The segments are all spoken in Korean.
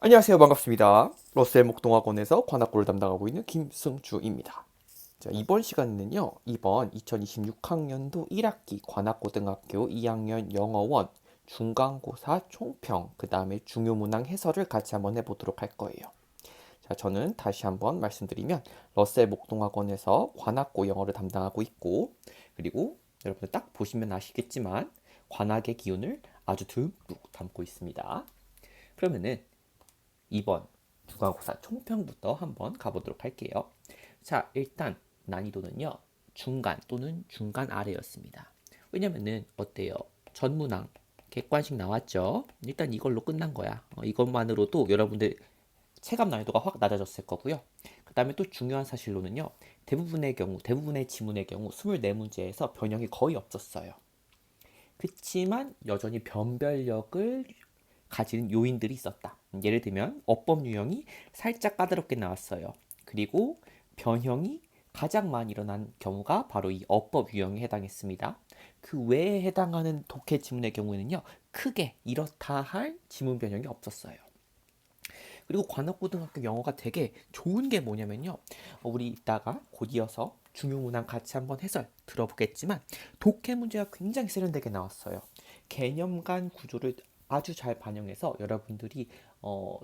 안녕하세요. 반갑습니다. 러셀 목동학원에서 관악구를 담당하고 있는 김승주입니다. 자, 이번 시간에는요. 이번 2026학년도 1학기 관악고등학교 2학년 영어원 중간고사 총평, 그 다음에 중요문항 해설을 같이 한번 해보도록 할 거예요. 자, 저는 다시 한번 말씀드리면 러셀 목동학원에서 관악고 영어를 담당하고 있고, 그리고 여러분들 딱 보시면 아시겠지만 관악의 기운을 아주 듬뿍 담고 있습니다. 그러면은 이번 중간고사 총평부터 한번 가보도록 할게요. 자, 일단 난이도는요. 중간 또는 중간 아래였습니다. 왜냐면은 어때요? 전문항 객관식 나왔죠? 일단 이걸로 끝난 거야. 이것만으로도 여러분들 체감 난이도가 확 낮아졌을 거고요. 그 다음에 또 중요한 사실로는요. 대부분의 지문의 경우 24문제에서 변형이 거의 없었어요. 그치만 여전히 변별력을 가지는 요인들이 있었다. 예를 들면 어법 유형이 살짝 까다롭게 나왔어요. 그리고 변형이 가장 많이 일어난 경우가 바로 이 어법 유형에 해당했습니다. 그 외에 해당하는 독해 지문의 경우에는요. 크게 이렇다 할 지문 변형이 없었어요. 그리고 관악고등학교 영어가 되게 좋은 게 뭐냐면요. 우리 이따가 곧 이어서 중요문항 같이 한번 해설 들어보겠지만 독해 문제가 굉장히 세련되게 나왔어요. 개념 간 구조를 아주 잘 반영해서 여러분들이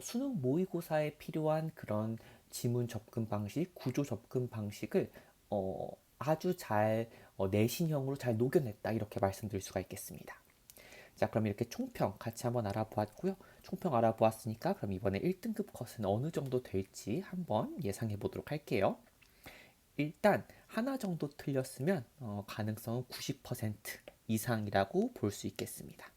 수능 모의고사에 필요한 그런 지문 접근 방식, 구조 접근 방식을 아주 잘 내신형으로 잘 녹여냈다 이렇게 말씀드릴 수가 있겠습니다. 자, 그럼 이렇게 총평 같이 한번 알아보았고요. 총평 알아보았으니까 그럼 이번에 1등급 컷은 어느 정도 될지 한번 예상해 보도록 할게요. 일단 하나 정도 틀렸으면 가능성은 90% 이상이라고 볼 수 있겠습니다.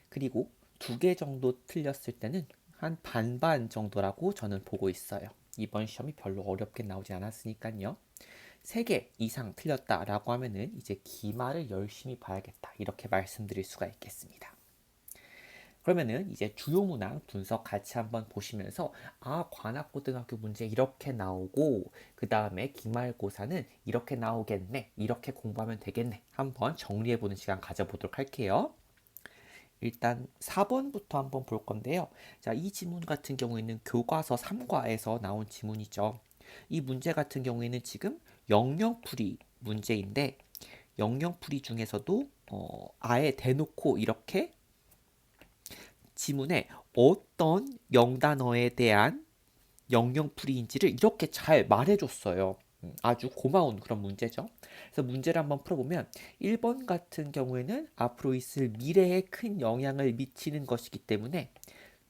그리고 두 개 정도 틀렸을 때는 한 반반 정도라고 저는 보고 있어요. 이번 시험이 별로 어렵게 나오지 않았으니까요. 3개 이상 틀렸다라고 하면은 이제 기말을 열심히 봐야겠다. 이렇게 말씀드릴 수가 있겠습니다. 그러면은 이제 주요 문항 분석 같이 한번 보시면서 관악고등학교 문제 이렇게 나오고 그 다음에 기말고사는 이렇게 나오겠네. 이렇게 공부하면 되겠네. 한번 정리해보는 시간 가져보도록 할게요. 일단 4번부터 한번 볼 건데요. 자, 이 지문 같은 경우에는 교과서 3과에서 나온 지문이죠. 이 문제 같은 경우에는 지금 영영풀이 문제인데 영영풀이 중에서도 아예 대놓고 이렇게 지문에 어떤 영단어에 대한 영영풀이인지를 이렇게 잘 말해줬어요. 아주 고마운 그런 문제죠. 그래서 문제를 한번 풀어보면 1번 같은 경우에는 앞으로 있을 미래에 큰 영향을 미치는 것이기 때문에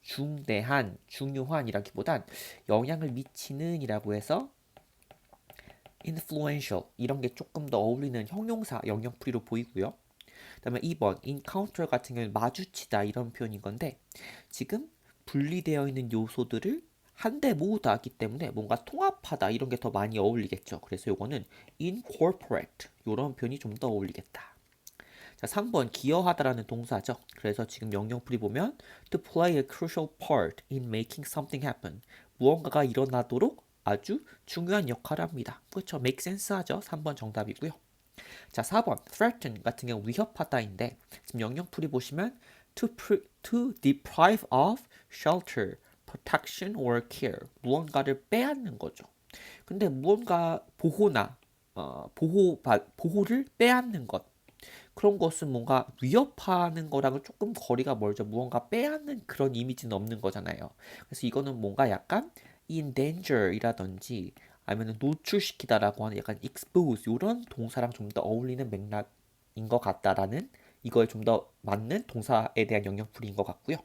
중대한, 중요한이라기보단 영향을 미치는 이라고 해서 influential 이런 게 조금 더 어울리는 형용사 영영풀이로 보이고요. 그다음에 2번 encounter 같은 경우는 마주치다 이런 표현인 건데 지금 분리되어 있는 요소들을 한데 모으다 하기 때문에 뭔가 통합하다 이런 게 더 많이 어울리겠죠. 그래서 요거는 incorporate 이런 표현이 좀 더 어울리겠다. 자, 3번 기여하다라는 동사죠. 그래서 지금 영영풀이 보면 to play a crucial part in making something happen. 무언가가 일어나도록 아주 중요한 역할을 합니다. 그렇죠. make sense 하죠. 3번 정답이고요. 자, 4번 threaten 같은 경우 위협하다인데 지금 영영풀이 보시면 to deprive of shelter, protection or care 무언가를 빼앗는 거죠. 근데 무언가 보호나 보호를 빼앗는 것 그런 것은 뭔가 위협하는 거랑은 조금 거리가 멀죠. 무언가 빼앗는 그런 이미지는 없는 거잖아요. 그래서 이거는 뭔가 약간 in danger이라든지 아니면 노출시키다라고 하는 약간 expose 이런 동사랑 좀 더 어울리는 맥락인 것 같다라는 이거에 좀 더 맞는 동사에 대한 영역풀이인 것 같고요.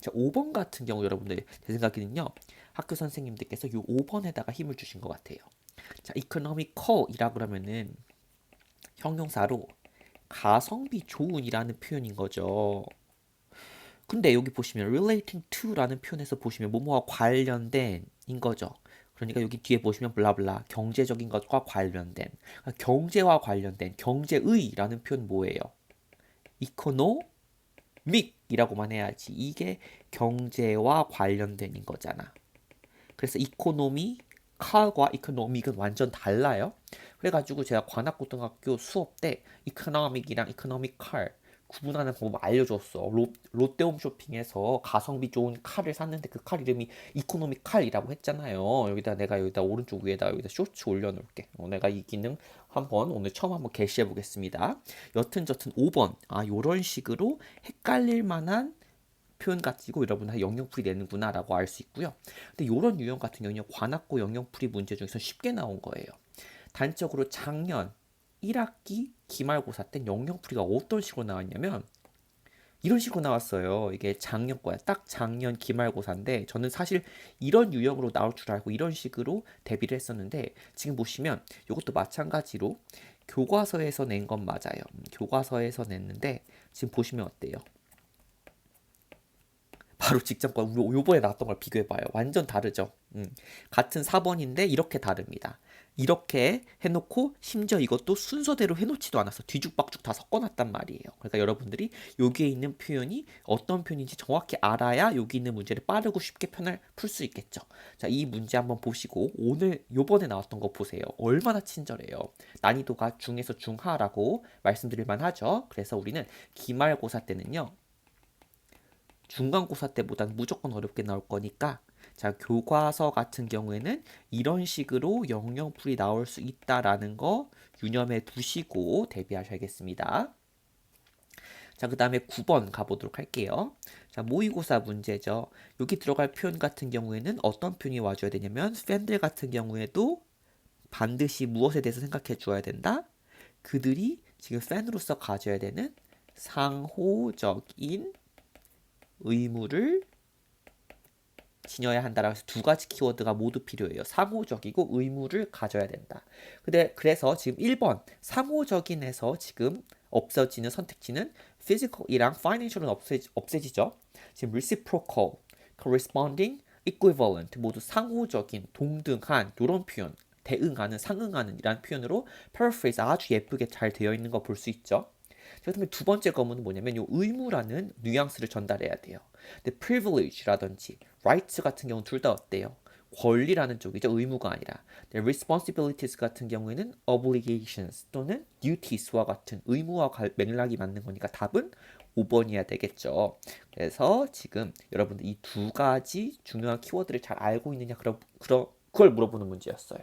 자, 5번 같은 경우 여러분들 제 생각에는요. 학교 선생님들께서 이 5번에다가 힘을 주신 것 같아요. 자, economical이라 그러면은 형용사로 가성비 좋은이라는 표현인 거죠. 근데 여기 보시면 relating to라는 표현에서 보시면 뭐뭐와 관련된 인 거죠. 그러니까 여기 뒤에 보시면 블라블라 경제적인 것과 관련된 그러니까 경제와 관련된 경제의라는 표현 뭐예요? economic이라고만 해야지 이게 경제와 관련된인 거잖아. 그래서 이코노미 칼과 이코노믹은 완전 달라요. 그래가지고 제가 관악고등학교 수업 때 이코노믹이랑 이코노믹 칼 구분하는 방법 알려줬어. 롯데홈 쇼핑에서 가성비 좋은 칼을 샀는데 그 칼 이름이 이코노미 칼이라고 했잖아요. 내가 여기다 오른쪽 위에다 여기다 쇼츠 올려놓을게. 내가 이 기능 한번 오늘 처음 한번 게시해 보겠습니다. 여튼 저튼 5번. 요런 식으로 헷갈릴 만한 표현 가지고 여러분 영영풀이 내는구나 라고 알 수 있고요. 근데 이런 유형 같은 경우는 관악고 영영풀이 문제 중에서 쉽게 나온 거예요. 단적으로 작년 1학기 기말고사 때 영영풀이가 어떤 식으로 나왔냐면 이런 식으로 나왔어요. 이게 작년 거야. 딱 작년 기말고사인데 저는 사실 이런 유형으로 나올 줄 알고 이런 식으로 대비를 했었는데 지금 보시면 이것도 마찬가지로 교과서에서 낸 건 맞아요. 교과서에서 냈는데 지금 보시면 어때요? 바로 직전과 요번에 나왔던 걸 비교해봐요. 완전 다르죠. 같은 4번인데 이렇게 다릅니다. 이렇게 해놓고 심지어 이것도 순서대로 해놓지도 않았어. 뒤죽박죽 다 섞어놨단 말이에요. 그러니까 여러분들이 여기에 있는 표현이 어떤 표현인지 정확히 알아야 여기 있는 문제를 빠르고 쉽게 풀 수 있겠죠. 자, 이 문제 한번 보시고 오늘 요번에 나왔던 거 보세요. 얼마나 친절해요. 난이도가 중에서 중하라고 말씀드릴 만하죠. 그래서 우리는 기말고사 때는요. 중간고사 때보다는 무조건 어렵게 나올 거니까 자, 교과서 같은 경우에는 이런 식으로 영영풀이 나올 수 있다라는 거 유념해 두시고 대비하셔야겠습니다. 자, 그 다음에 9번 가보도록 할게요. 자, 모의고사 문제죠. 여기 들어갈 표현 같은 경우에는 어떤 표현이 와줘야 되냐면 팬들 같은 경우에도 반드시 무엇에 대해서 생각해 주어야 된다. 그들이 지금 팬으로서 가져야 되는 상호적인 의무를 지녀야 한다라고 해서 두 가지 키워드가 모두 필요해요. 상호적이고 의무를 가져야 된다. 근데 그래서 지금 1번 상호적인에서 지금 없어지는 선택지는 physical이랑 financial은 없애지죠. 지금 reciprocal, corresponding, equivalent 모두 상호적인, 동등한 이런 표현, 대응하는, 상응하는 이란 표현으로 paraphrase 아주 예쁘게 잘 되어 있는 거 볼 수 있죠. 그다음에 두 번째 거문은 뭐냐면 이 의무라는 뉘앙스를 전달해야 돼요. 근데 privilege라든지 rights 같은 경우는 둘 다 어때요? 권리라는 쪽이죠. 의무가 아니라. 근데 responsibilities 같은 경우에는 obligations 또는 duties와 같은 의무와 맥락이 맞는 거니까 답은 5번이어야 되겠죠. 그래서 지금 여러분들 이 두 가지 중요한 키워드를 잘 알고 있느냐 그걸 물어보는 문제였어요.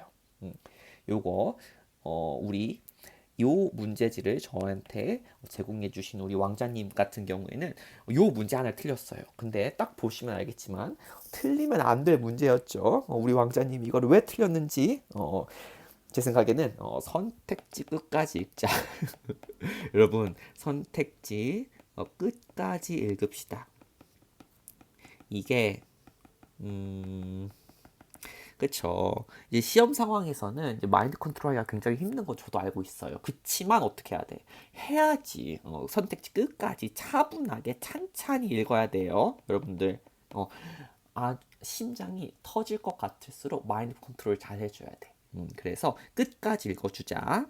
요거 우리 요 문제지를 저한테 제공해 주신 우리 왕자님 같은 경우에는 요 문제 하나를 틀렸어요. 근데 딱 보시면 알겠지만 틀리면 안 될 문제였죠. 우리 왕자님 이거를 왜 틀렸는지 제 생각에는 선택지 끝까지 읽자. 여러분 선택지 끝까지 읽읍시다. 이게 그쵸. 이제 시험 상황에서는 이제 마인드 컨트롤하기가 굉장히 힘든 거 저도 알고 있어요. 그치만 어떻게 해야 돼? 해야지. 선택지 끝까지 차분하게 찬찬히 읽어야 돼요. 여러분들. 심장이 터질 것 같을수록 마인드 컨트롤 잘 해줘야 돼. 그래서 끝까지 읽어주자.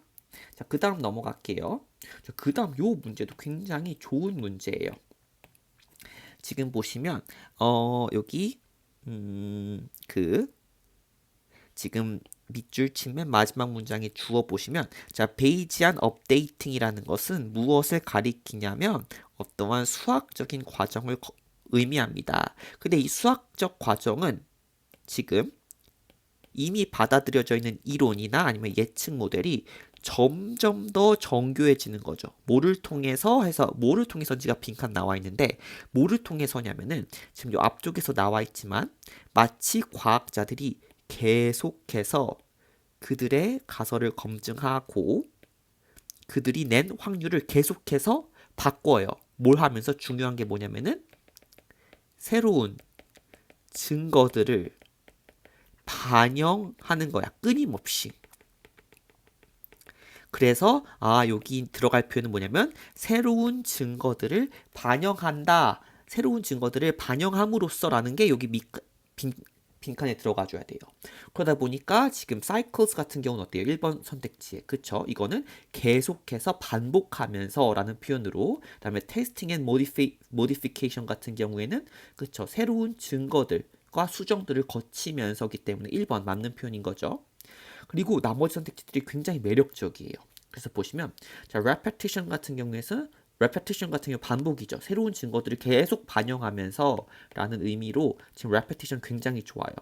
자, 그 다음 넘어갈게요. 자, 그 다음 요 문제도 굉장히 좋은 문제예요. 지금 보시면, 여기, 지금 밑줄 치면 마지막 문장에 주어 보시면 자 베이지안 업데이팅이라는 것은 무엇을 가리키냐면 어떠한 수학적인 과정을 의미합니다. 근데 이 수학적 과정은 지금 이미 받아들여져 있는 이론이나 아니면 예측 모델이 점점 더 정교해지는 거죠. 뭐를 통해서인지가 빈칸 나와 있는데 뭐를 통해서냐면은 지금 요 앞쪽에서 나와 있지만 마치 과학자들이 계속해서 그들의 가설을 검증하고 그들이 낸 확률을 계속해서 바꿔요. 뭘 하면서 중요한 게 뭐냐면은 새로운 증거들을 반영하는 거야. 끊임없이. 그래서 여기 들어갈 표현은 뭐냐면 새로운 증거들을 반영한다. 새로운 증거들을 반영함으로써라는 게 여기 빈칸에 들어가 줘야 돼요. 그러다 보니까 지금 cycles 같은 경우는 어때요? 1번 선택지에. 그쵸? 이거는 계속해서 반복하면서 라는 표현으로 그다음에 testing and modification 같은 경우에는 그쵸? 새로운 증거들과 수정들을 거치면서기 때문에 1번 맞는 표현인 거죠. 그리고 나머지 선택지들이 굉장히 매력적이에요. 그래서 보시면 자 repetition 같은 경우에서 repetition 같은 경우 반복이죠. 새로운 증거들을 계속 반영하면서 라는 의미로 지금 repetition 굉장히 좋아요.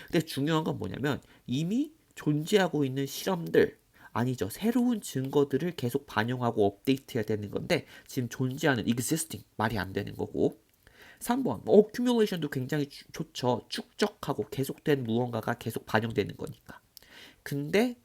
근데 중요한 건 뭐냐면 이미 존재하고 있는 실험들 아니죠. 새로운 증거들을 계속 반영하고 업데이트해야 되는 건데 지금 존재하는 existing 말이 안 되는 거고 3번 accumulation도 굉장히 좋죠. 축적하고 계속된 무언가가 계속 반영되는 거니까. 근데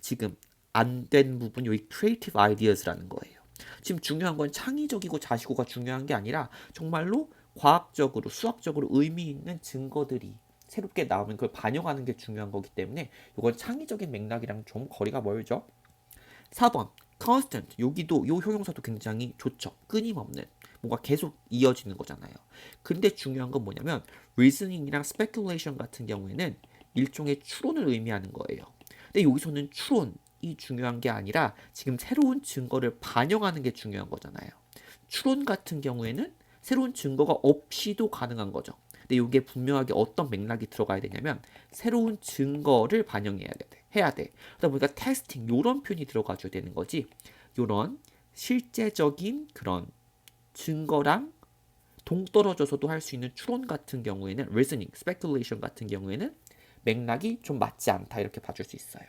지금 안 된 부분이 여기 creative ideas라는 거예요. 지금 중요한 건 창의적이고 자시고가 중요한 게 아니라 정말로 과학적으로 수학적으로 의미 있는 증거들이 새롭게 나오면 그걸 반영하는 게 중요한 거기 때문에 이건 창의적인 맥락이랑 좀 거리가 멀죠. 4번 constant 여기도 요 효용사도 굉장히 좋죠. 끊임없는 뭔가 계속 이어지는 거잖아요. 근데 중요한 건 뭐냐면 reasoning이랑 speculation 같은 경우에는 일종의 추론을 의미하는 거예요. 근데 여기서는 추론이 중요한 게 아니라 지금 새로운 증거를 반영하는 게 중요한 거잖아요. 추론 같은 경우에는 새로운 증거가 없이도 가능한 거죠. 근데 이게 분명하게 어떤 맥락이 들어가야 되냐면 새로운 증거를 반영해야 돼. 해야 돼. 그러다 보니까 테스팅 이런 표현이 들어가줘야 되는 거지. 이런 실제적인 그런 증거랑 동떨어져서도 할 수 있는 추론 같은 경우에는 reasoning, speculation 같은 경우에는 맥락이 좀 맞지 않다 이렇게 봐줄 수 있어요.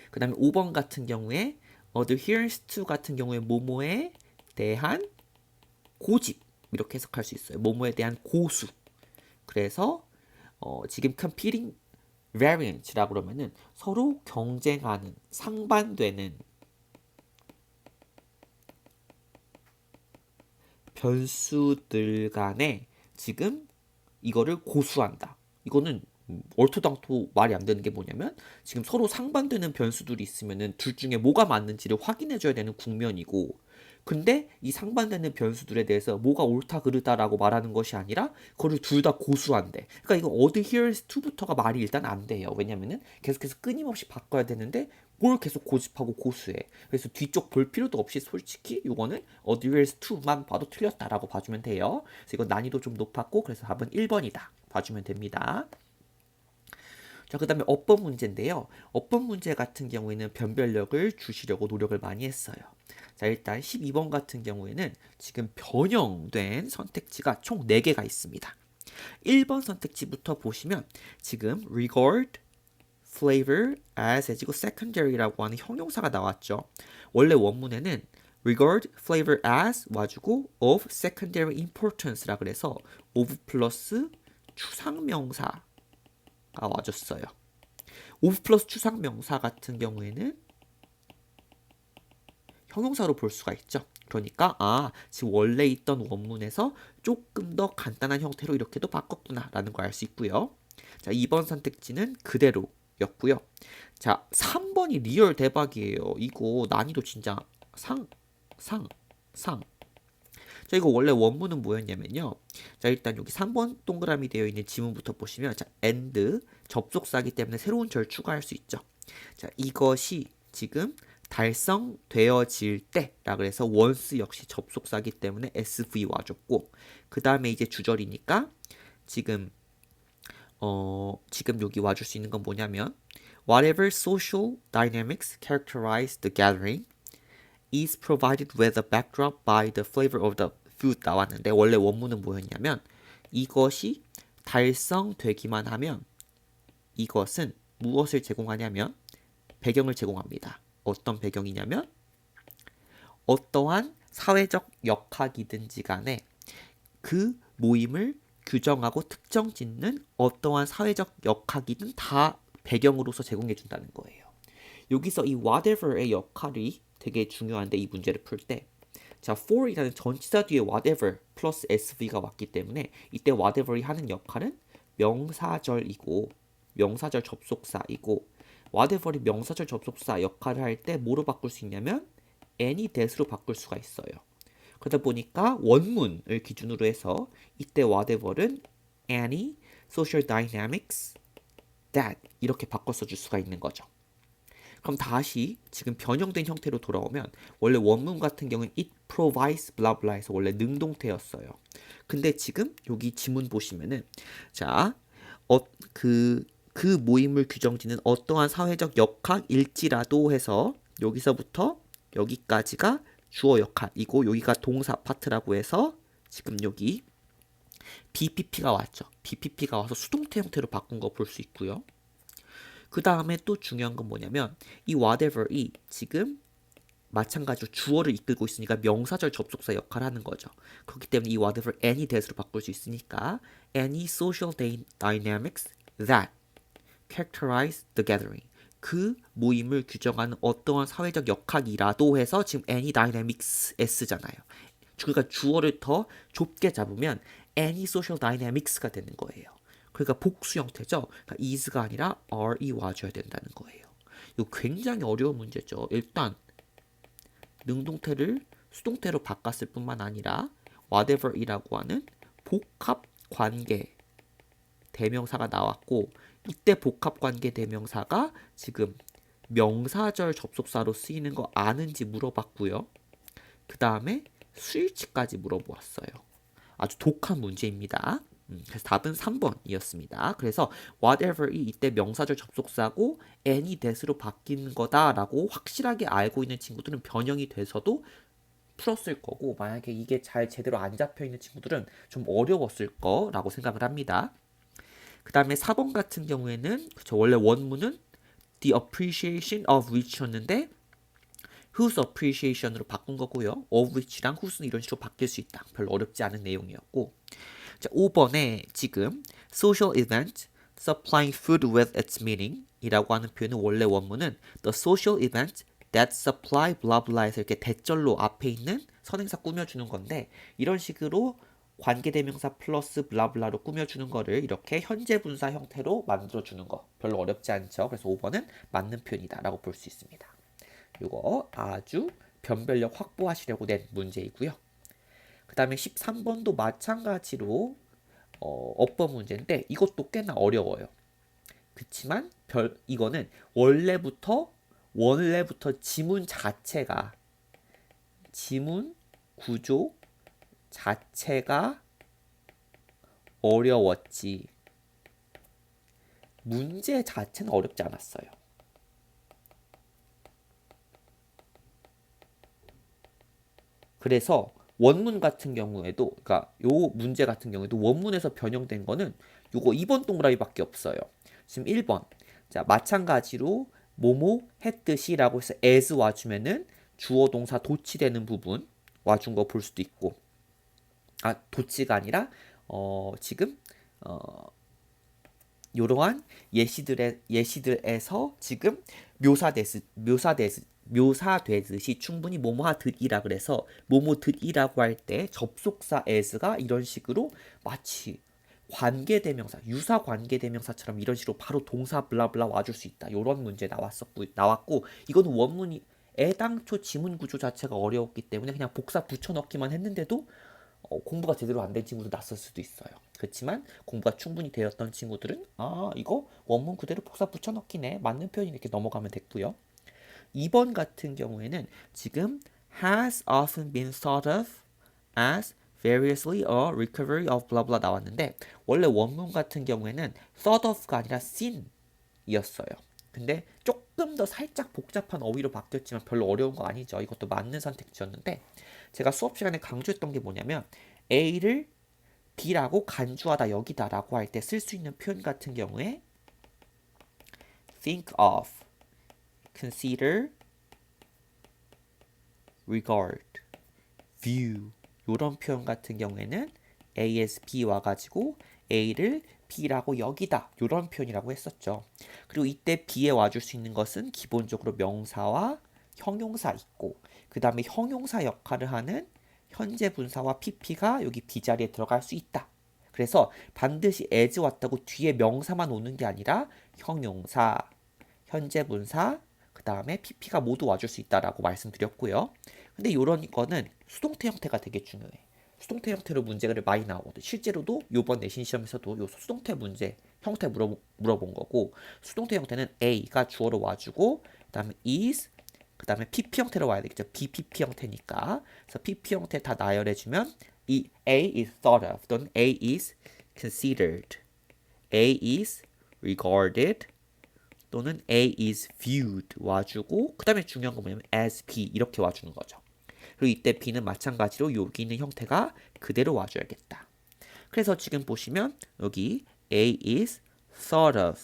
그 다음에 5번 같은 경우에 adheres to 같은 경우에 뭐뭐에 대한 고집 이렇게 해석할 수 있어요. 뭐뭐에 대한 고수. 그래서 지금 competing variance라고 그러면은 서로 경쟁하는 상반되는 변수들 간에 지금 이거를 고수한다. 이거는 얼토당토 말이 안 되는 게 뭐냐면 지금 서로 상반되는 변수들이 있으면은 둘 중에 뭐가 맞는지를 확인해 줘야 되는 국면이고 근데 이 상반되는 변수들에 대해서 뭐가 옳다 그르다라고 말하는 것이 아니라 그거를 둘 다 고수한대. 그러니까 이거 adheres to부터가 말이 일단 안 돼요. 왜냐면은 계속해서 끊임없이 바꿔야 되는데 뭘 계속 고집하고 고수해. 그래서 뒤쪽 볼 필요도 없이 솔직히 이거는 adheres to만 봐도 틀렸다라고 봐주면 돼요. 그래서 이거 난이도 좀 높았고 그래서 답은 1번이다. 봐주면 됩니다. 자, 그 다음에 어법 문제인데요. 어법 문제 같은 경우에는 변별력을 주시려고 노력을 많이 했어요. 자, 일단 12번 같은 경우에는 지금 변형된 선택지가 총 4개가 있습니다. 1번 선택지부터 보시면 지금 regard, flavor, as 해지고 secondary라고 하는 형용사가 나왔죠. 원래 원문에는 regard, flavor as 와주고 of secondary importance라 그래서 of 플러스 추상명사 와줬어요. of 플러스 추상명사 같은 경우에는 형용사로 볼 수가 있죠. 그러니까 지금 원래 있던 원문에서 조금 더 간단한 형태로 이렇게도 바꿨구나 라는 걸 알 수 있고요. 자, 2번 선택지는 그대로였고요. 자, 3번이 리얼 대박이에요. 이거 난이도 진짜 상. 자, 이거 원래 원문은 뭐였냐면요. 자, 일단 여기 3번 동그라미 되어 있는 지문부터 보시면 자, and 접속사기 때문에 새로운 절 추가할 수 있죠. 자, 이것이 지금 달성되어질 때라 그래서 once 역시 접속사기 때문에 SV 와줬고 그 다음에 이제 주절이니까 지금 지금 여기 와줄 수 있는 건 뭐냐면 whatever social dynamics characterize the gathering is provided with a backdrop by the flavor of the food 나왔는데 원래 원문은 뭐였냐면 이것이 달성되기만 하면 이것은 무엇을 제공하냐면 배경을 제공합니다. 어떤 배경이냐면 어떠한 사회적 역학이든지 간에 그 모임을 규정하고 특정 짓는 어떠한 사회적 역학이든 다 배경으로서 제공해 준다는 거예요. 여기서 이 whatever의 역할이 되게 중요한데 이 문제를 풀 때 자, for이라는 전치사 뒤에 whatever 플러스 SV가 왔기 때문에 이때 whatever이 하는 역할은 명사절이고 명사절 접속사이고 whatever이 명사절 접속사 역할을 할 때 뭐로 바꿀 수 있냐면 any that으로 바꿀 수가 있어요. 그러다 보니까 원문을 기준으로 해서 이때 whatever는 any social dynamics that 이렇게 바꿔 써줄 수가 있는 거죠. 그럼 다시 지금 변형된 형태로 돌아오면 원래 원문 같은 경우는 it provides blah blah에서 원래 능동태였어요. 근데 지금 여기 지문 보시면은 자, 그 모임을 규정짓는 어떠한 사회적 역학일지라도 해서 여기서부터 여기까지가 주어 역할이고 여기가 동사 파트라고 해서 지금 여기 BPP가 왔죠. BPP가 와서 수동태 형태로 바꾼 거 볼 수 있고요. 그 다음에 또 중요한 건 뭐냐면 이 whatever이 지금 마찬가지로 주어를 이끌고 있으니까 명사절 접속사 역할을 하는 거죠. 그렇기 때문에 이 whatever any that으로 바꿀 수 있으니까 any social dynamics that characterize the gathering. 그 모임을 규정하는 어떠한 사회적 역학이라도 해서 지금 any dynamics s잖아요. 그러니까 주어를 더 좁게 잡으면 any social dynamics가 되는 거예요. 그러니까 복수 형태죠. 그러니까 is가 아니라 are이 와줘야 된다는 거예요. 이거 굉장히 어려운 문제죠. 일단 능동태를 수동태로 바꿨을 뿐만 아니라 whatever이라고 하는 복합 관계 대명사가 나왔고 이때 복합 관계 대명사가 지금 명사절 접속사로 쓰이는 거 아는지 물어봤고요. 그 다음에 수일치까지 물어보았어요. 아주 독한 문제입니다. 그래서 답은 3번이었습니다. 그래서 whatever이 이때 명사절 접속사고 any that으로 바뀌는 거다라고 확실하게 알고 있는 친구들은 변형이 돼서도 풀었을 거고 만약에 이게 잘 제대로 안 잡혀 있는 친구들은 좀 어려웠을 거라고 생각을 합니다. 그 다음에 4번 같은 경우에는 그쵸, 원래 원문은 the appreciation of which였는데 whose appreciation으로 바꾼 거고요. of which랑 whose는 이런 식으로 바뀔 수 있다. 별로 어렵지 않은 내용이었고 자, 5번에 지금 social event supplying food with its meaning 이라고 하는 표현은 원래 원문은 the social event that supply blah blah에서 이렇게 대절로 앞에 있는 선행사 꾸며주는 건데 이런 식으로 관계대명사 플러스 블라블라로 꾸며주는 거를 이렇게 현재 분사 형태로 만들어주는 거 별로 어렵지 않죠. 그래서 5번은 맞는 표현이다 라고 볼 수 있습니다. 이거 아주 변별력 확보하시려고 낸 문제이고요. 그 다음에 13번도 마찬가지로 어법 문제인데 이것도 꽤나 어려워요. 그치만 이거는 원래부터 지문 자체가 지문 구조 자체가 어려웠지 문제 자체는 어렵지 않았어요. 그래서 원문 같은 경우에도 그러니까 요 문제 같은 경우에도 원문에서 변형된 거는 요거 2번 동그라미밖에 없어요. 지금 1번 자 마찬가지로 뭐뭐 했듯이 라고 해서 as 와주면은 주어 동사 도치되는 부분 와준 거 볼 수도 있고 도치가 아니라 지금 이러한 예시들에서 지금 묘사되듯이 충분히 뭐뭐하듯이라 그래서 뭐뭐듯이라고 할 때 접속사 as가 이런 식으로 마치 관계대명사, 유사 관계대명사처럼 이런 식으로 바로 동사 블라블라 와줄 수 있다. 이런 문제 나왔고 이거는 원문이 애당초 지문 구조 자체가 어려웠기 때문에 그냥 복사 붙여넣기만 했는데도 공부가 제대로 안 된 친구도 났을 수도 있어요. 그렇지만 공부가 충분히 되었던 친구들은 이거 원문 그대로 복사 붙여넣기네 맞는 표현이 이렇게 넘어가면 됐고요. 2번 같은 경우에는 지금 has often been thought of as variously a recovery of blah blah 나왔는데 원래 원문 같은 경우에는 thought of가 아니라 seen이었어요. 근데 조금 더 살짝 복잡한 어휘로 바뀌었지만 별로 어려운 거 아니죠. 이것도 맞는 선택지였는데 제가 수업 시간에 강조했던 게 뭐냐면 A를 B라고 간주하다 여기다라고 할 때 쓸 수 있는 표현 같은 경우에 think of, consider, regard, view 이런 표현 같은 경우에는 A as B 와가지고 A를 B라고 여기다 이런 표현이라고 했었죠. 그리고 이때 B에 와줄 수 있는 것은 기본적으로 명사와 형용사 있고 그 다음에 형용사 역할을 하는 현재 분사와 PP가 여기 B 자리에 들어갈 수 있다. 그래서 반드시 as 왔다고 뒤에 명사만 오는 게 아니라 형용사, 현재 분사, 그 다음에 PP가 모두 와줄 수 있다라고 말씀드렸고요. 근데 이런 거는 수동태 형태가 되게 중요해. 수동태 형태로 문제를 많이 나오거든. 실제로도 이번 내신 시험에서도 요 수동태 문제 형태 물어본 거고 수동태 형태는 A가 주어로 와주고 그 다음에 is 그 다음에 PP 형태로 와야 되겠죠. BPP 형태니까. 그래서 PP 형태 다 나열해주면 이 A is thought of 또는 A is considered, A is regarded 또는 A is viewed 와주고 그 다음에 중요한 건 뭐냐면 as B 이렇게 와주는 거죠. 그리고 이때 B는 마찬가지로 여기 있는 형태가 그대로 와줘야겠다. 그래서 지금 보시면 여기 A is sort of,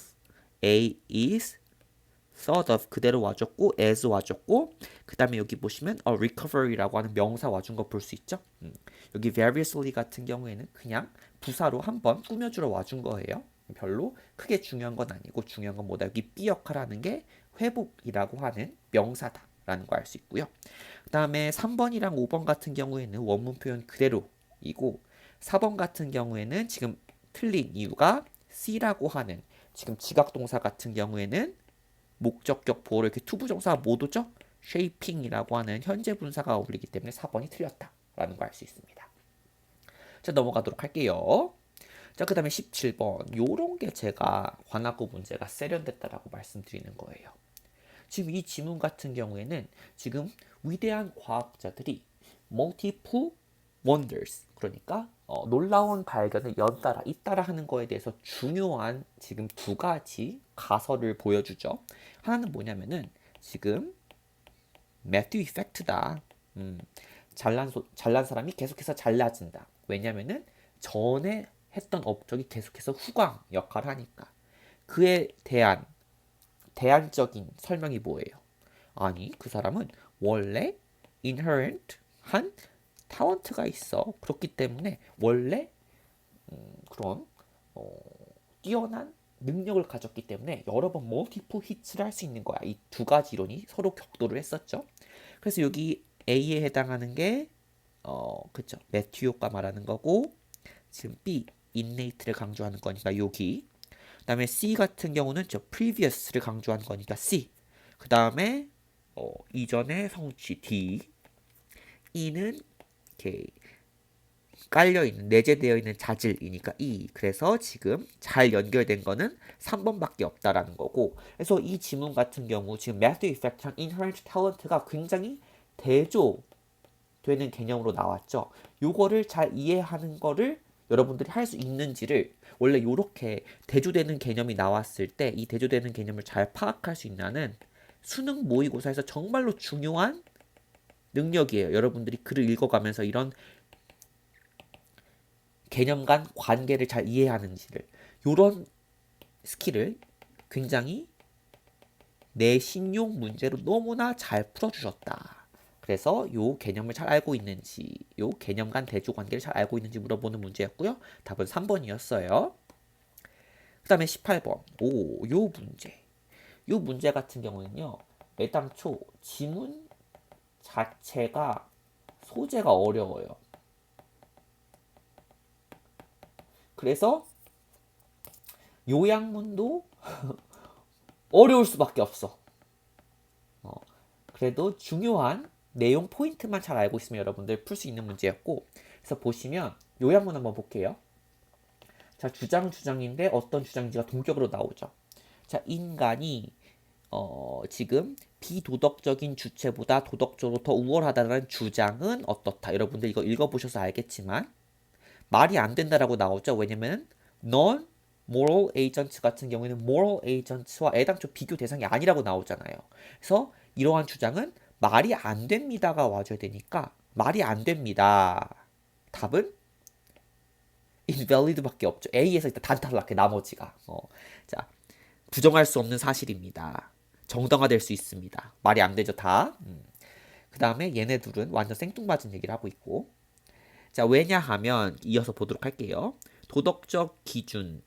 A is sort of 그대로 와줬고 as 와줬고 그 다음에 여기 보시면 recovery라고 하는 명사 와준 거 볼 수 있죠. 여기 variously 같은 경우에는 그냥 부사로 한번 꾸며주러 와준 거예요. 별로 크게 중요한 건 아니고 중요한 건 뭐다? 여기 B 역할하는 게 회복이라고 하는 명사다라는 거 알 수 있고요. 그 다음에 3번이랑 5번 같은 경우에는 원문 표현 그대로이고 4번 같은 경우에는 지금 틀린 이유가 C라고 하는 지금 지각동사 같은 경우에는 목적격 보호를 이렇게 투부정사가 못 오죠? shaping이라고 하는 현재 분사가 어울리기 때문에 4번이 틀렸다라는 거 알 수 있습니다. 자, 넘어가도록 할게요. 자, 그 다음에 17번. 요런 게 제가 관악구 문제가 세련됐다라고 말씀드리는 거예요. 지금 이 지문 같은 경우에는 지금 위대한 과학자들이 multiple wonders, 그러니까 놀라운 발견을 연따라 잇따라 하는 거에 대해서 중요한 지금 두 가지 가설을 보여주죠. 하나는 뭐냐면은 지금 매튜 이펙트다. 잘난 사람이 계속해서 잘나진다. 왜냐면은 전에 했던 업적이 계속해서 후광 역할을 하니까. 그에 대한 대안적인 설명이 뭐예요? 아니, 그 사람은 원래 inherent 한 탤런트가 있어. 그렇기 때문에 원래 그런 뛰어난 능력을 가졌기 때문에 여러 번 멀티플 히트를 할 수 있는 거야. 이 두 가지 이론이 서로 격도를 했었죠. 그래서 여기 A에 해당하는 게 그쵸, 매튜 효과 말하는 거고, 지금 B innate를 강조하는 거니까 여기. 그다음에 C 같은 경우는 저 previous를 강조하는 거니까 C. 그다음에 이전의 성취 D. E는 이렇게 깔려있는, 내재되어 있는 자질이니까 E. 그래서 지금 잘 연결된 거는 3번밖에 없다라는 거고. 그래서 이 지문 같은 경우 지금 Matthew Effect랑 Inherent Talent가 굉장히 대조되는 개념으로 나왔죠. 요거를 잘 이해하는 거를 여러분들이 할 수 있는지를, 원래 요렇게 대조되는 개념이 나왔을 때 이 대조되는 개념을 잘 파악할 수 있냐는 수능 모의고사에서 정말로 중요한 능력이에요. 여러분들이 글을 읽어가면서 이런 개념 간 관계를 잘 이해하는지를, 요런 스킬을 굉장히 내신용 문제로 너무나 잘 풀어주셨다. 그래서 요 개념을 잘 알고 있는지, 요 개념 간 대조 관계를 잘 알고 있는지 물어보는 문제였고요. 답은 3번이었어요. 그 다음에 18번. 요 문제. 요 문제 같은 경우는요, 애당초 지문 자체가 소재가 어려워요. 그래서 요양문도 어려울 수밖에 없어. 그래도 중요한 내용 포인트만 잘 알고 있으면 여러분들 풀 수 있는 문제였고, 그래서 보시면 요양문 한번 볼게요. 자, 주장인데 어떤 주장인지가 동격으로 나오죠. 자, 인간이 지금 비도덕적인 주체보다 도덕적으로 더 우월하다는 주장은 어떻다. 여러분들 이거 읽어보셔서 알겠지만 말이 안 된다라고 나오죠. 왜냐면 non moral agent 같은 경우에는 moral agent와 애당초 비교 대상이 아니라고 나오잖아요. 그래서 이러한 주장은 말이 안 됩니다가 와줘야 되니까 말이 안 됩니다. 답은 invalid밖에 없죠. A에서 일단 단탈락해, 나머지가. 자, 부정할 수 없는 사실입니다. 정당화될 수 있습니다. 말이 안 되죠, 다. 그 다음에 얘네 둘은 완전 생뚱맞은 얘기를 하고 있고. 자, 왜냐하면 이어서 보도록 할게요. 도덕적 기준은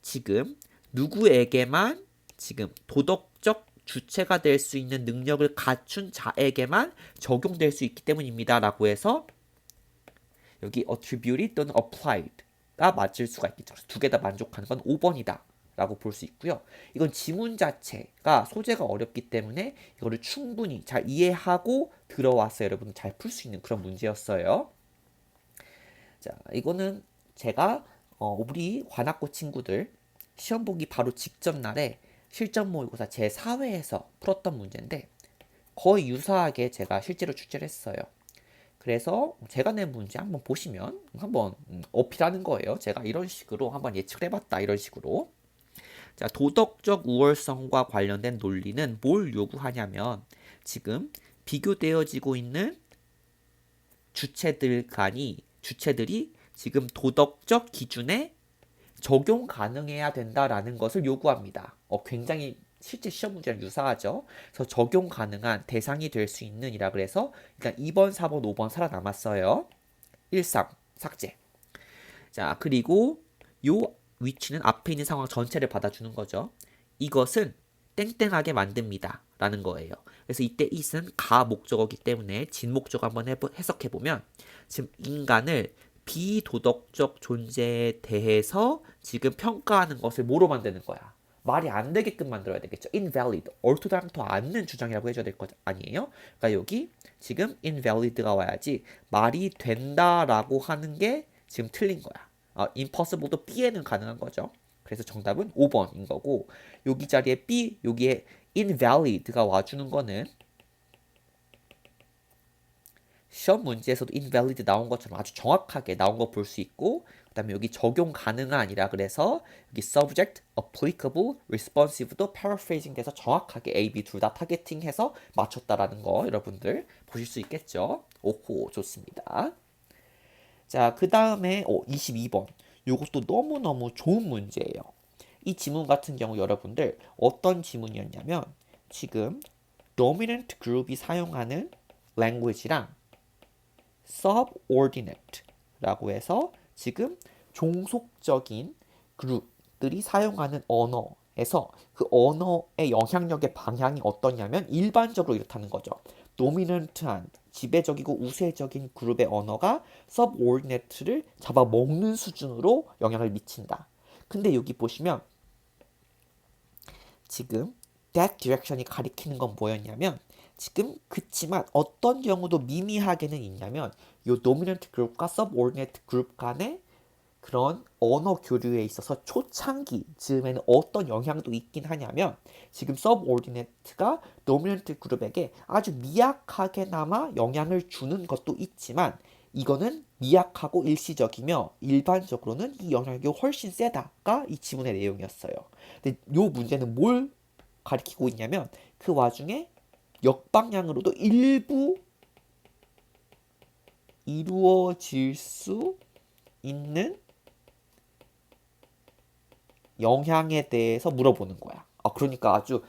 지금 누구에게만 지금 도덕적 주체가 될 수 있는 능력을 갖춘 자에게만 적용될 수 있기 때문입니다. 라고 해서 여기 attributed 또는 applied가 맞을 수가 있겠죠. 두 개 다 만족하는 건 5번이다. 라고 볼 수 있고요. 이건 지문 자체가 소재가 어렵기 때문에 이거를 충분히 잘 이해하고 들어와서 여러분 잘 풀 수 있는 그런 문제였어요. 자, 이거는 제가 우리 관악고 친구들 시험 보기 바로 직전 날에 실전 모의고사 제4회에서 풀었던 문제인데 거의 유사하게 제가 실제로 출제를 했어요. 그래서 제가 낸 문제 한번 보시면 한번 어필하는 거예요. 제가 이런 식으로 한번 예측을 해봤다. 이런 식으로. 자, 도덕적 우월성과 관련된 논리는 뭘 요구하냐면 지금 비교되어지고 있는 주체들이 지금 도덕적 기준에 적용 가능해야 된다라는 것을 요구합니다. 굉장히 실제 시험 문제랑 유사하죠. 그래서 적용 가능한 대상이 될 수 있는 이라 그래서 일단 2번, 4번, 5번 살아남았어요. 1, 3 삭제. 자, 그리고 요 위치는 앞에 있는 상황 전체를 받아주는 거죠. 이것은 땡땡하게 만듭니다. 라는 거예요. 그래서 이때 it은 가 목적어기 때문에 진 목적어 한번 해석해보면 지금 인간을 비도덕적 존재에 대해서 지금 평가하는 것을 뭐로 만드는 거야? 말이 안 되게끔 만들어야 되겠죠. invalid, 옳도당토 않는 주장이라고 해줘야 될 것 아니에요? 그러니까 여기 지금 invalid가 와야지 말이 된다라고 하는 게 지금 틀린 거야. impossible도 B에는 가능한 거죠. 그래서 정답은 5번인 거고 여기 자리에 B, 여기에 invalid가 와주는 거는 시험 문제에서도 invalid 나온 것처럼 아주 정확하게 나온 거 볼 수 있고 그 다음에 여기 적용 가능한이라 그래서 여기 subject, applicable, responsive도 paraphrasing 돼서 정확하게 A, B 둘 다 타겟팅해서 맞췄다라는 거 여러분들 보실 수 있겠죠. 오호, 좋습니다. 자, 그 다음에 22번. 요것도 너무너무 좋은 문제예요. 이 지문 같은 경우 여러분들 어떤 지문이었냐면 지금 dominant group이 사용하는 language랑 subordinate라고 해서 지금 종속적인 그룹들이 사용하는 언어에서 그 언어의 영향력의 방향이 어떠냐면 일반적으로 이렇다는 거죠. 도미넌트한 지배적이고 우세적인 그룹의 언어가 subordinate를 잡아먹는 수준으로 영향을 미친다. 근데 여기 보시면 지금 that direction이 가리키는 건 뭐였냐면 지금 그치만 어떤 경우도 미미하게는 있냐면 이 dominant 그룹과 subordinate 그룹 간의 그런 언어 교류에 있어서 초창기 즈음에는 어떤 영향도 있긴 하냐면 지금 subordinate가 dominant 그룹에게 아주 미약하게나마 영향을 주는 것도 있지만 이거는 미약하고 일시적이며 일반적으로는 이 영향력이 훨씬 세다가 이 지문의 내용이었어요. 근데 이 문제는 뭘 가리키고 있냐면 그 와중에 역방향으로도 일부 이루어질 수 있는 영향에 대해서 물어보는 거야. 그러니까 아주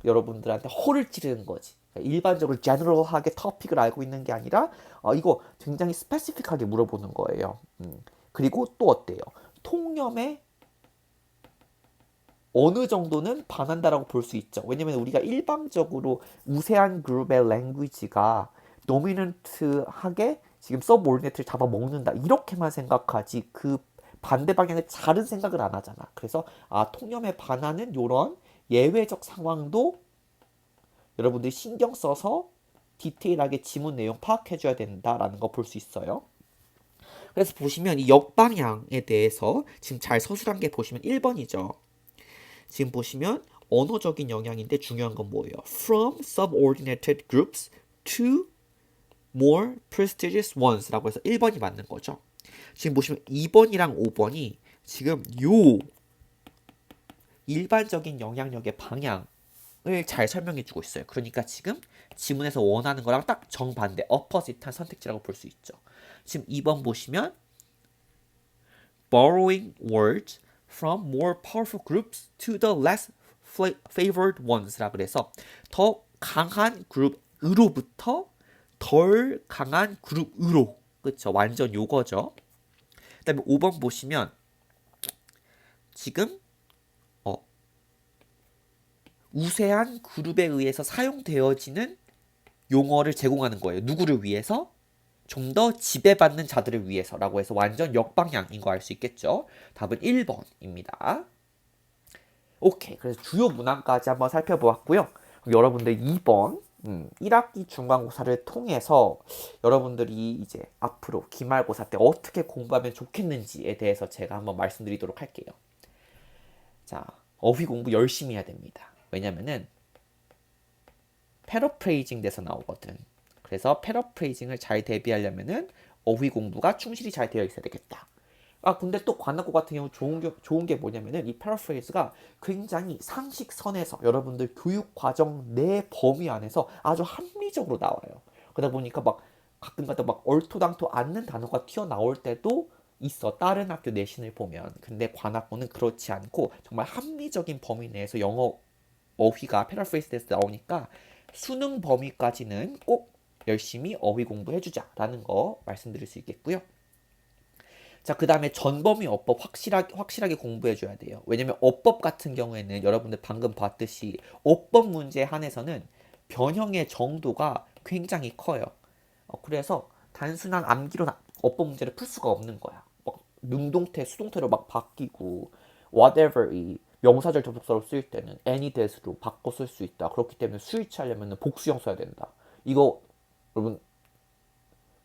여러분들한테 호를 찌르는 거지. 일반적으로 제너럴하게 토픽을 알고 있는 게 아니라 이거 굉장히 스페시픽하게 물어보는 거예요. 그리고 또 어때요? 통념에 어느 정도는 반한다라고 볼 수 있죠. 왜냐면 우리가 일방적으로 우세한 그룹의 랭귀지가 도미넌트하게 지금 서브올디네이트를 잡아먹는다 이렇게만 생각하지 그 반대 방향의 다른 생각을 안 하잖아. 그래서 통념에 반하는 이런 예외적 상황도 여러분들이 신경 써서 디테일하게 지문 내용 파악해줘야 된다라는 거 볼 수 있어요. 그래서 보시면 이 역방향에 대해서 지금 잘 서술한 게 보시면 1번이죠. 지금 보시면 언어적인 영향인데 중요한 건 뭐예요? From subordinated groups to more prestigious ones라고 해서 1번이 맞는 거죠. 지금 보시면 2번이랑 5번이 지금 요 일반적인 영향력의 방향을 잘 설명해 주고 있어요. 그러니까 지금 지문에서 원하는 거랑 딱 정반대, opposite한 선택지라고 볼 수 있죠. 지금 2번 보시면 borrowing words from more powerful groups to the less favored ones라 그래서 더 강한 그룹으로부터 덜 강한 그룹으로 그쵸? 완전 요거죠. 그 다음에 5번 보시면 지금 우세한 그룹에 의해서 사용되어지는 용어를 제공하는 거예요. 누구를 위해서? 좀 더 지배받는 자들을 위해서라고 해서 완전 역방향인 거 알 수 있겠죠. 답은 1번입니다. 오케이. 그래서 주요 문항까지 한번 살펴보았고요. 그럼 여러분들 2번 1학기 중간고사를 통해서 여러분들이 이제 앞으로 기말고사 때 어떻게 공부하면 좋겠는지에 대해서 제가 한번 말씀드리도록 할게요. 자, 어휘 공부 열심히 해야 됩니다. 왜냐면은 패러프레이징 돼서 나오거든. 그래서 패러프레이징을 잘 대비하려면은 어휘 공부가 충실히 잘 되어 있어야 되겠다. 근데 또 관악고 같은 경우 좋은 게 뭐냐면은 이 패러프레이즈가 굉장히 상식선에서 여러분들 교육 과정 내 범위 안에서 아주 합리적으로 나와요. 그러다 보니까 막 가끔가다 막 얼토당토 않는 단어가 튀어나올 때도 있어. 다른 학교 내신을 보면. 근데 관악구는 그렇지 않고 정말 합리적인 범위 내에서 영어 어휘가 패러프레이즈 돼서 나오니까 수능 범위까지는 꼭 열심히 어휘 공부해주자라는 거 말씀드릴 수 있겠고요. 자, 그 다음에 전범위 어법 확실하게 공부해줘야 돼요. 왜냐면 어법 같은 경우에는 여러분들 방금 봤듯이 어법 문제에 한해서는 변형의 정도가 굉장히 커요. 그래서 단순한 암기로 어법 문제를 풀 수가 없는 거야. 막 능동태, 수동태로 막 바뀌고 whatever 이 명사절 접속사로 쓰일 때는 any that으로 바꿔 쓸 수 있다. 그렇기 때문에 수일치하려면 복수형 써야 된다. 이거 여러분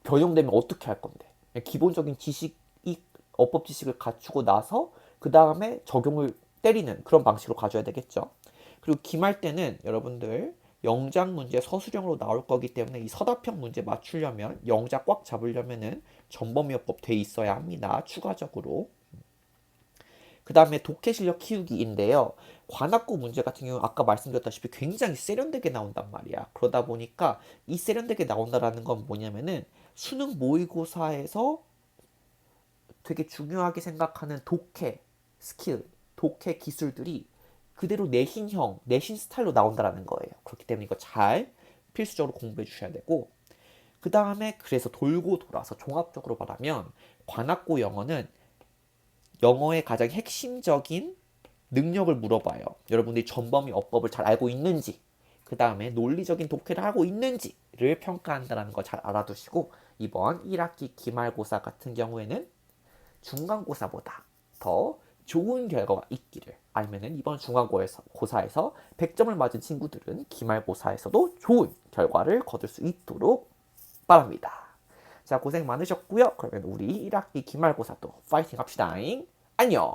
변형되면 어떻게 할 건데? 기본적인 지식이 어법 지식을 갖추고 나서 그 다음에 적용을 때리는 그런 방식으로 가져야 되겠죠. 그리고 기말 때는 여러분들 영작 문제 서술형으로 나올 거기 때문에 이 서답형 문제 맞추려면 영작 꽉 잡으려면은 전범위어법 돼 있어야 합니다. 추가적으로. 그 다음에 독해 실력 키우기인데요. 관악구 문제 같은 경우 아까 말씀드렸다시피 굉장히 세련되게 나온단 말이야. 그러다 보니까 이 세련되게 나온다라는 건 뭐냐면은 수능 모의고사에서 되게 중요하게 생각하는 독해 스킬, 독해 기술들이 그대로 내신형, 내신 스타일로 나온다라는 거예요. 그렇기 때문에 이거 잘 필수적으로 공부해 주셔야 되고 그 다음에 그래서 돌고 돌아서 종합적으로 말하면 관악구 영어는 영어의 가장 핵심적인 능력을 물어봐요. 여러분들이 전범위 어법을 잘 알고 있는지, 그 다음에 논리적인 독해를 하고 있는지를 평가한다는 거 잘 알아두시고 이번 1학기 기말고사 같은 경우에는 중간고사보다 더 좋은 결과가 있기를 아니면은 이번 중간고사에서 100점을 맞은 친구들은 기말고사에서도 좋은 결과를 거둘 수 있도록 바랍니다. 자, 고생 많으셨고요. 그러면 우리 1학기 기말고사도 파이팅 합시다. 안녕.